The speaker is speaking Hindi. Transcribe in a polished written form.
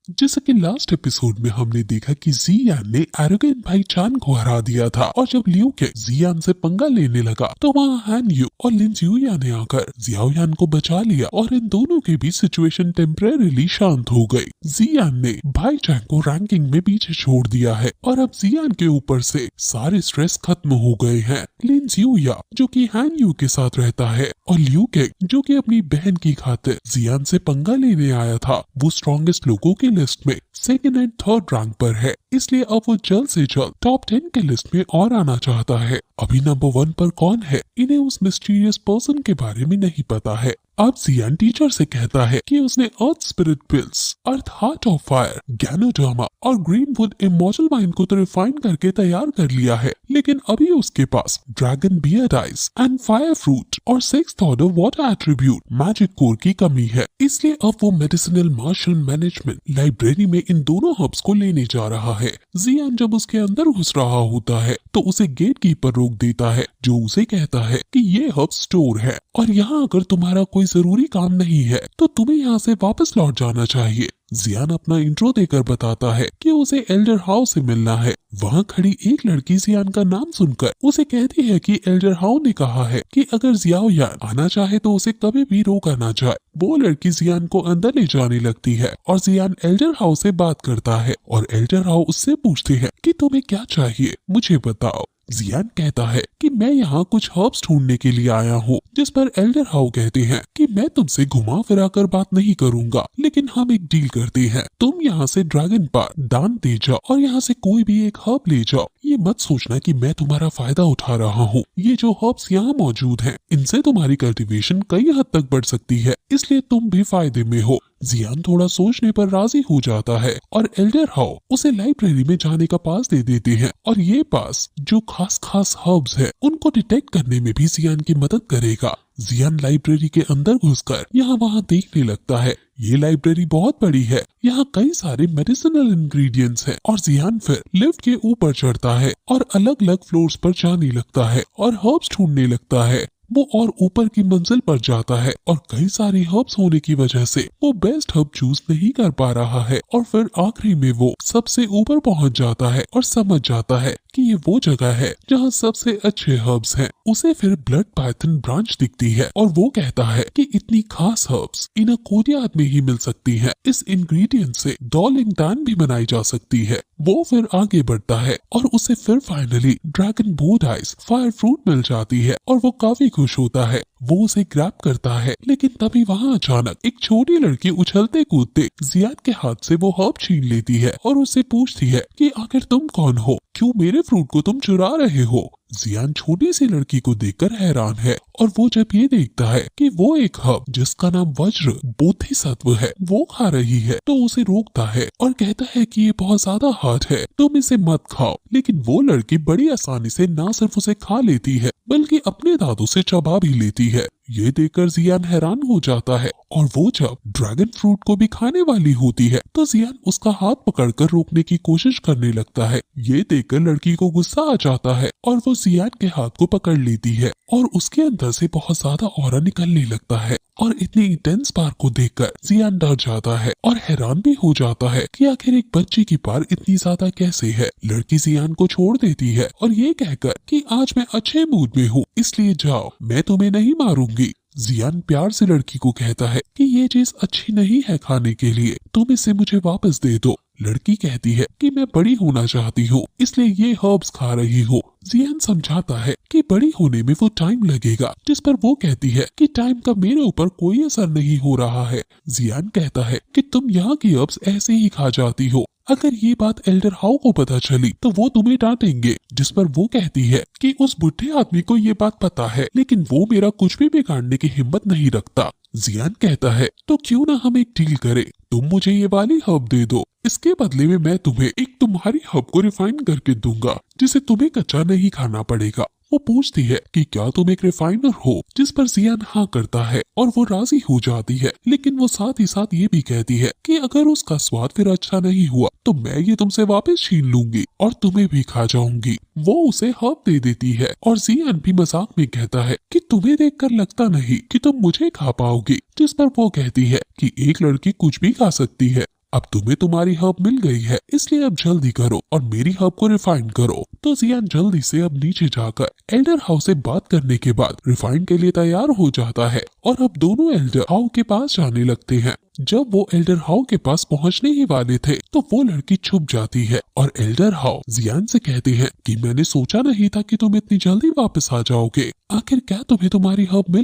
जैसा कि लास्ट एपिसोड में हमने देखा कि जियान ने एरोगेंट भाई चान को हरा दिया था और जब लियू के जियान से पंगा लेने लगा तो वहाँ हान यू और लिन जिया ने आकर जियाओयान को बचा लिया और इन दोनों के बीच सिचुएशन टेम्परेरीली शांत हो गई। जियान ने भाई चान को रैंकिंग में पीछे छोड़ दिया है और अब जियान के ऊपर से सारे स्ट्रेस खत्म हो गए हैं। लिन जिया जो कि हान यू के साथ रहता है और लियू के जो कि अपनी बहन की खातिर जियान से पंगा लेने आया था, वो स्ट्रॉन्गेस्ट लोगों की लिस्ट में सेकंड एंड थर्ड रैंक पर है, इसलिए अब वो जल्द से जल्द टॉप 10 के लिस्ट में और आना चाहता है। अभी नंबर 1 पर कौन है, इन्हें उस मिस्टीरियस पर्सन के बारे में नहीं पता है। अब जियान टीचर से कहता है कि उसने earth spirit pills, earth heart of fire, ganoderma और ग्रीनवुड इमॉर्टल माइंड को तो रिफाइन करके तैयार कर लिया है, लेकिन अभी उसके पास dragon beard eyes and fire fruit और 6th order water attribute magic core की कमी है। इसलिए अब वो मेडिसिनल मार्शल मैनेजमेंट लाइब्रेरी में इन दोनों हर्ब्स को लेने जा रहा है। जियान जब उसके अंदर घुस रहा होता है तो उसे गेट कीपर रोक देता है, जो उसे कहता है कि ये हर्ब स्टोर है और यहाँ अगर तुम्हारा कोई जरूरी काम नहीं है तो तुम्हें यहाँ से वापस लौट जाना चाहिए। जियान अपना इंट्रो देकर बताता है कि उसे एल्डर हाउ से मिलना है। वहाँ खड़ी एक लड़की जियान का नाम सुनकर उसे कहती है कि एल्डर हाउ ने कहा है कि अगर जियाओयान आना चाहे तो उसे कभी भी रोका ना जाए। वो लड़की जियान को अंदर ले जाने लगती है और जियान एल्डर हाउ से बात करता है और एल्डर हाउ उससे पूछते हैं कि तुम्हें क्या चाहिए, मुझे बताओ। जियान कहता है कि मैं यहाँ कुछ हर्ब्स ढूंढने के लिए आया हूँ, जिस पर एल्डर हाउ कहते हैं कि मैं तुमसे घुमा फिरा कर बात नहीं करूंगा, लेकिन हम एक डील करते हैं। तुम यहाँ से ड्रैगन पार दान दे जाओ और यहाँ से कोई भी एक हर्ब ले जाओ। ये मत सोचना कि मैं तुम्हारा फायदा उठा रहा हूँ। ये जो हर्ब्स यहाँ मौजूद हैं, इनसे तुम्हारी कल्टीवेशन कई हद तक बढ़ सकती है, इसलिए तुम भी फायदे में हो। जियान थोड़ा सोचने पर राजी हो जाता है और एल्डर हाउ उसे लाइब्रेरी में जाने का पास दे देते हैं और ये पास जो खास हर्ब्स है उनको डिटेक्ट करने में भी जियान की मदद करेगा। जियान लाइब्रेरी के अंदर घुसकर यहाँ वहाँ देखने लगता है। ये लाइब्रेरी बहुत बड़ी है, यहाँ कई सारे मेडिसिनल इंग्रेडिएंट्स हैं और जियान फिर लिफ्ट के ऊपर चढ़ता है और अलग अलग फ्लोर्स पर जाने लगता है और हर्ब्स ढूंढने लगता है। वो और ऊपर की मंजिल पर जाता है और कई सारी हर्ब्स होने की वजह से वो बेस्ट हर्ब चूज नहीं कर पा रहा है और फिर आखिरी में वो सबसे ऊपर पहुंच जाता है और समझ जाता है कि ये वो जगह है जहाँ सबसे अच्छे हर्ब्स हैं। उसे फिर ब्लड पाइथन ब्रांच दिखती है और वो कहता है कि इतनी खास हर्ब्स इन कोरियात में ही मिल सकती हैं। इस इंग्रेडिएंट से डॉलिंग टैन भी बनाई जा सकती है। वो फिर आगे बढ़ता है और उसे फिर finally dragon board ice fire fruit मिल जाती है और वो काफी खुश होता है। वो उसे ग्रैब करता है, लेकिन तभी वहाँ अचानक एक छोटी लड़की उछलते कूदते जियान के हाथ से वो हर्ब छीन लेती है और उससे पूछती है कि आखिर तुम कौन हो, क्यों मेरे फ्रूट को तुम चुरा रहे हो। जियान छोटी सी लड़की को देखकर हैरान है और वो जब ये देखता है कि वो एक हर्ब जिसका नाम वज्र बोधिसत्व है वो खा रही है तो उसे रोकता है और कहता है कि ये बहुत ज्यादा हार्ड है, तुम इसे मत खाओ। लेकिन वो लड़की बड़ी आसानी से ना सिर्फ उसे खा लेती है बल्कि अपने दांतों से चबा भी लेती है। ये देखकर जियान हैरान हो जाता है और वो जब ड्रैगन फ्रूट को भी खाने वाली होती है तो जियान उसका हाथ पकड़कर रोकने की कोशिश करने लगता है। ये देखकर लड़की को गुस्सा आ जाता है और वो जियान के हाथ को पकड़ लेती है और उसके अंदर से बहुत ज्यादा ऑरा निकलने लगता है और इतनी इंटेंस पार को देखकर जियान डर जाता है और हैरान भी हो जाता है कि आखिर एक बच्ची की पार इतनी ज्यादा कैसे है। लड़की जियान को छोड़ देती है और ये कहकर कि आज मैं अच्छे मूड में हूँ, इसलिए जाओ, मैं तुम्हें नहीं मारूंगी। जियान प्यार से लड़की को कहता है कि ये चीज अच्छी नहीं है खाने के लिए, तुम इसे मुझे वापस दे दो। लड़की कहती है कि मैं बड़ी होना चाहती हूँ, इसलिए ये हर्ब्स खा रही हूँ। जियान समझाता है कि बड़ी होने में वो टाइम लगेगा, जिस पर वो कहती है कि टाइम का मेरे ऊपर कोई असर नहीं हो रहा है। जियान कहता है कि तुम यहाँ की हर्ब्स ऐसे ही खा जाती हो, अगर ये बात एल्डर हाउ को पता चली तो वो तुम्हें डांटेंगे। जिस पर वो कहती है कि उस बुढ़े आदमी को ये बात पता है, लेकिन वो मेरा कुछ भी बिगाड़ने की हिम्मत नहीं रखता। जियान कहता है तो क्यों ना हम एक डील करें, तुम मुझे ये वाली हर्ब दे दो, इसके बदले में मैं तुम्हें एक तुम्हारी हर्ब को रिफाइन करके दूंगा जिसे तुम्हें कच्चा नहीं खाना पड़ेगा। वो पूछती है कि क्या तुम एक रिफाइनर हो, जिस पर जियान हाँ करता है और वो राजी हो जाती है, लेकिन वो साथ ही साथ ये भी कहती है कि अगर उसका स्वाद फिर अच्छा नहीं हुआ तो मैं ये तुमसे वापस छीन लूंगी और तुम्हें भी खा जाऊंगी। वो उसे हर्ब दे देती है और जियान भी मजाक में कहता है कि तुम्हें देखकर लगता नहीं कि तुम मुझे खा पाओगी, जिस पर वो कहती है कि एक लड़की कुछ भी खा सकती है, अब तुम्हें तुम्हारी हर्ब मिल गई है, इसलिए अब जल्दी करो और मेरी हर्ब को रिफाइन करो। तो जियान जल्दी से अब नीचे जाकर एल्डर हाउ से बात करने के बाद रिफाइन के लिए तैयार हो जाता है और अब दोनों एल्डर हाउ के पास जाने लगते हैं। जब वो एल्डर हाउ के पास पहुंचने ही वाले थे तो वो लड़की छुप जाती है और एल्डर हाउ जियान से कहते हैं कि मैंने सोचा नहीं था कि तुम इतनी जल्दी वापस आ जाओगे। आखिर क्या तुम्हें तुम्हारी हर्ब मिल